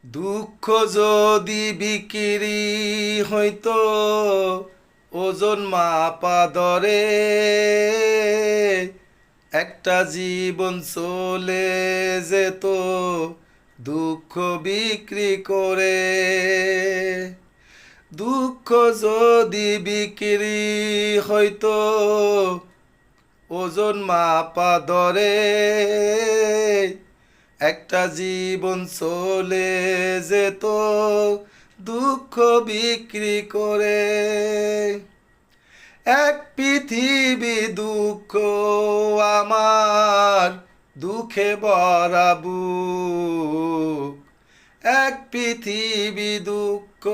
দুঃখ যদি বিক্রি হইতো ওজন মাপা দরে, একটা জীবন চলে যেত দুঃখ বিক্রি করে। দুঃখ যদি বিক্রি হইতো ওজন মাপা দরে, একটা জীবন চলে যেত দুঃখ বিক্রি করে। এক পৃথিবী দুঃখ আমার, দুঃখে ভরা বুক। এক পৃথিবী দুঃখ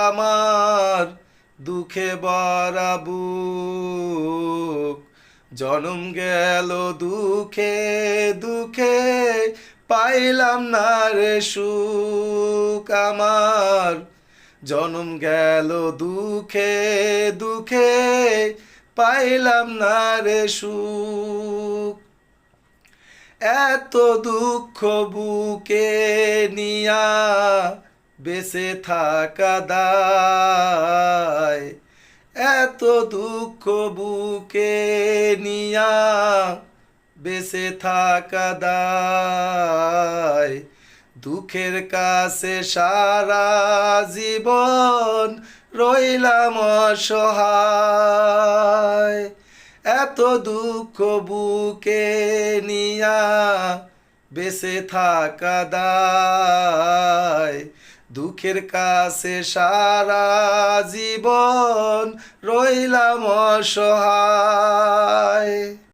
আমার, দুঃখে ভরা বুক। জনম গেল দুঃখে দুঃখে, পাইলাম না রে সুখ আমার। জনম গেল দুঃখে দুঃখে, পাইলাম না রে সুখ। এত দুঃখ বুকে নিয়া বেঁচে থাকা দায়। এত দুঃখ বুকে নিয়া বেঁচে থাকা দায়। দুঃখের কাছে সারা জীবন রইলাম অসহায়। এত দুঃখ বুকে নিয়া বেঁচে থাকা দায়। দুঃখের কাছে সারা জীবন রইলাম অসহায়।